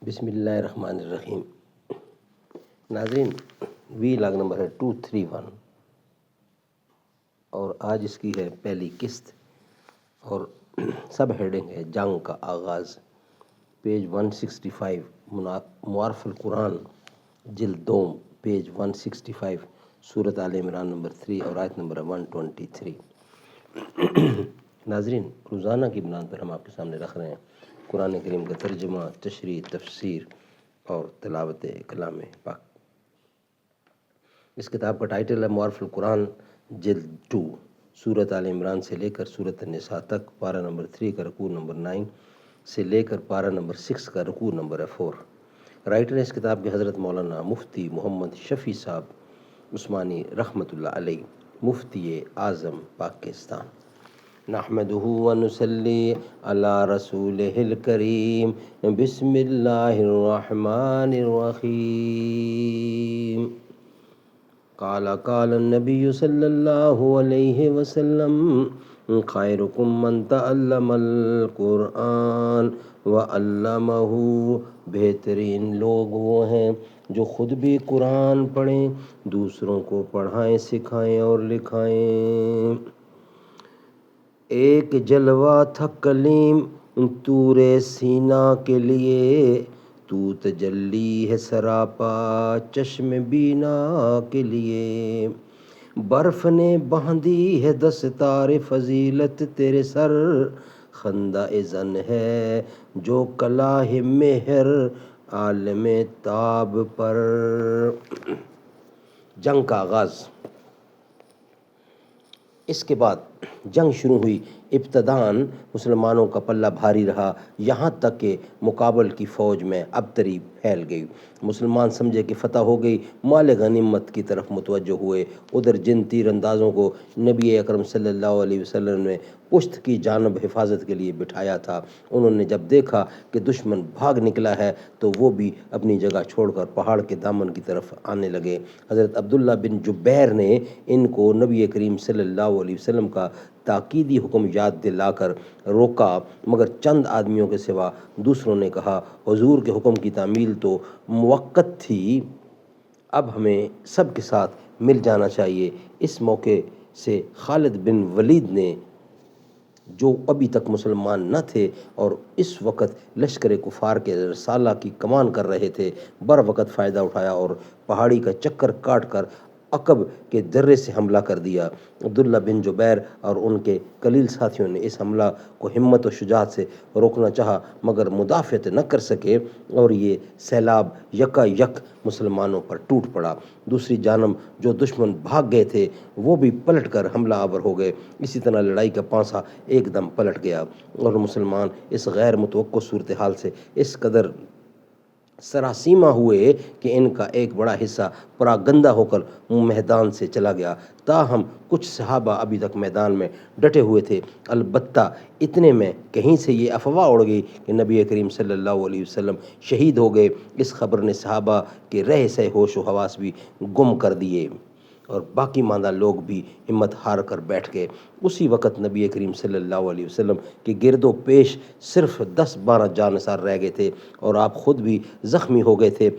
بسم اللہ الرحمن الرحیم۔ ناظرین، وی لاگ نمبر ہے 231 اور آج اس کی ہے پہلی قسط اور سب ہیڈنگ ہے جنگ کا آغاز۔ پیج 165 معارف القرآن جلد 2 پیج 165 سورۃ آل عمران نمبر 3 اور آیت نمبر 123۔ ناظرین، روزانہ کی بنیاد پر ہم آپ کے سامنے رکھ رہے ہیں قرآن کریم کا ترجمہ، تشریح، تفسیر اور تلاوت کلام پاک۔ اس کتاب کا ٹائٹل ہے معارف القرآن جلد 2، سورۃ آل عمران سے لے کر سورۃ النساء تک، پارہ نمبر 3 کا رکوع نمبر 9 سے لے کر پارہ نمبر 6 کا رکوع نمبر 4۔ رائٹر اس کتاب کے حضرت مولانا مفتی محمد شفیع صاحب عثمانی رحمۃ اللہ علیہ، مفتی اعظم پاکستان۔ نحمدہ ونصلی علی رسولہ الکریم، بسم اللہ الرحمن الرحیم۔ قال النبی صلی اللہ علیہ وسلم، خیرکم من تعلم القرآن وعلمہ۔ بہترین لوگ وہ ہیں جو خود بھی قرآن پڑھیں، دوسروں کو پڑھائیں، سکھائیں اور لکھائیں۔ ایک جلوہ تھا کلیم طور سینا کے لیے، تو تجلی ہے سراپا چشم بینا کے لیے۔ برف نے باندھی ہے دستار فضیلت تیرے سر، خندہ زن ہے جو کلاه مہر عالم تاب پر۔ جنگ کا آغاز۔ اس کے بعد جنگ شروع ہوئی۔ ابتداً مسلمانوں کا پلہ بھاری رہا، یہاں تک کہ مقابل کی فوج میں ابتری پھیل گئی۔ مسلمان سمجھے کہ فتح ہو گئی، مال غنیمت کی طرف متوجہ ہوئے۔ ادھر جن تیر اندازوں کو نبی اکرم صلی اللہ علیہ وسلم نے پشت کی جانب حفاظت کے لیے بٹھایا تھا، انہوں نے جب دیکھا کہ دشمن بھاگ نکلا ہے تو وہ بھی اپنی جگہ چھوڑ کر پہاڑ کے دامن کی طرف آنے لگے۔ حضرت عبداللہ بن جبیر نے ان کو نبی کریم صلی اللہ علیہ وسلم کا تاکیدی حکم یاد دلا کر روکا، مگر چند آدمیوں کے سوا دوسروں نے کہا، حضور کے حکم کی تعمیل تو موقت تھی، اب ہمیں سب کے ساتھ مل جانا چاہیے۔ اس موقع سے خالد بن ولید نے، جو ابھی تک مسلمان نہ تھے اور اس وقت لشکر کفار کے رسالہ کی کمان کر رہے تھے، بر وقت فائدہ اٹھایا اور پہاڑی کا چکر کاٹ کر عقب کے درے سے حملہ کر دیا۔ عبداللہ بن جبیر اور ان کے قلیل ساتھیوں نے اس حملہ کو ہمت و شجاعت سے روکنا چاہا، مگر مدافعت نہ کر سکے اور یہ سیلاب یکا یک مسلمانوں پر ٹوٹ پڑا۔ دوسری جانب جو دشمن بھاگ گئے تھے وہ بھی پلٹ کر حملہ آور ہو گئے۔ اسی طرح لڑائی کا پانسا ایک دم پلٹ گیا اور مسلمان اس غیر متوقع صورتحال سے اس قدر سراسیمہ ہوئے کہ ان کا ایک بڑا حصہ پراگندہ ہو کر میدان سے چلا گیا۔ تاہم کچھ صحابہ ابھی تک میدان میں ڈٹے ہوئے تھے۔ البتہ اتنے میں کہیں سے یہ افواہ اڑ گئی کہ نبی کریم صلی اللہ علیہ وسلم شہید ہو گئے۔ اس خبر نے صحابہ کے رہے سہے ہوش و حواس بھی گم کر دیے اور باقی ماندہ لوگ بھی ہمت ہار کر بیٹھ گئے۔ اسی وقت نبی کریم صلی اللہ علیہ وسلم کے گرد و پیش صرف 10-12 جانثار رہ گئے تھے اور آپ خود بھی زخمی ہو گئے تھے۔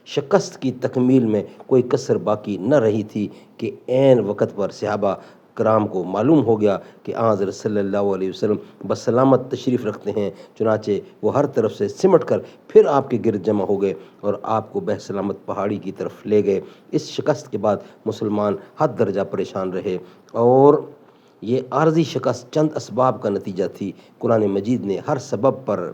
شکست کی تکمیل میں کوئی کسر باقی نہ رہی تھی کہ عین وقت پر صحابہ کرام کو معلوم ہو گیا کہ آن حضرت صلی اللہ علیہ وسلم بسلامت تشریف رکھتے ہیں، چنانچہ وہ ہر طرف سے سمٹ کر پھر آپ کے گرد جمع ہو گئے اور آپ کو بسلامت پہاڑی کی طرف لے گئے۔ اس شکست کے بعد مسلمان حد درجہ پریشان رہے اور یہ عارضی شکست چند اسباب کا نتیجہ تھی۔ قرآن مجید نے ہر سبب پر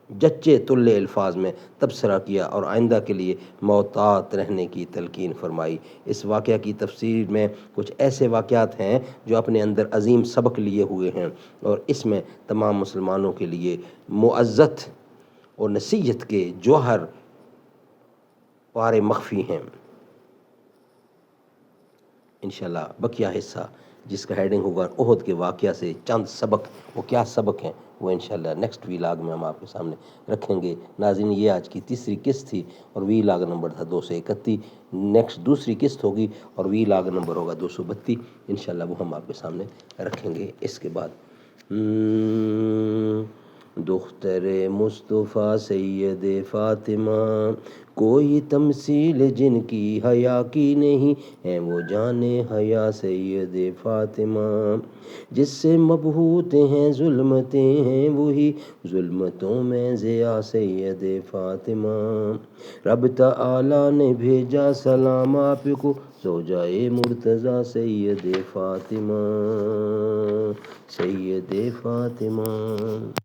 جچے تلے الفاظ میں تبصرہ کیا اور آئندہ کے لیے محتاط رہنے کی تلقین فرمائی۔ اس واقعہ کی تفسیر میں کچھ ایسے واقعات ہیں جو اپنے اندر عظیم سبق لیے ہوئے ہیں اور اس میں تمام مسلمانوں کے لیے معزت اور نصیحت کے جوہر پارے مخفی ہیں۔ انشاءاللہ بقیہ حصہ جس کا ہیڈنگ ہوگا احد کے واقعہ سے چند سبق، وہ کیا سبق ہیں وہ انشاءاللہ نیکسٹ ویلاگ میں ہم آپ کے سامنے رکھیں گے۔ ناظرین، یہ آج کی تیسری قسط تھی اور ویلاگ نمبر تھا 231۔ نیکسٹ دوسری قسط ہوگی اور ویلاگ نمبر ہوگا 232۔ انشاءاللہ وہ ہم آپ کے سامنے رکھیں گے۔ اس کے بعد دختر مصطفیٰ سید فاطمہ، کوئی تمثیل جن کی حیا کی نہیں ہے وہ جانے حیا سید فاطمہ، جس سے مبہوت ہیں ظلمتیں ہیں وہی ظلمتوں میں ضیا سید فاطمہ، رب تعالی نے بھیجا سلام آپ کو زوجائے مرتضیٰ سید فاطمہ، سید فاطمہ۔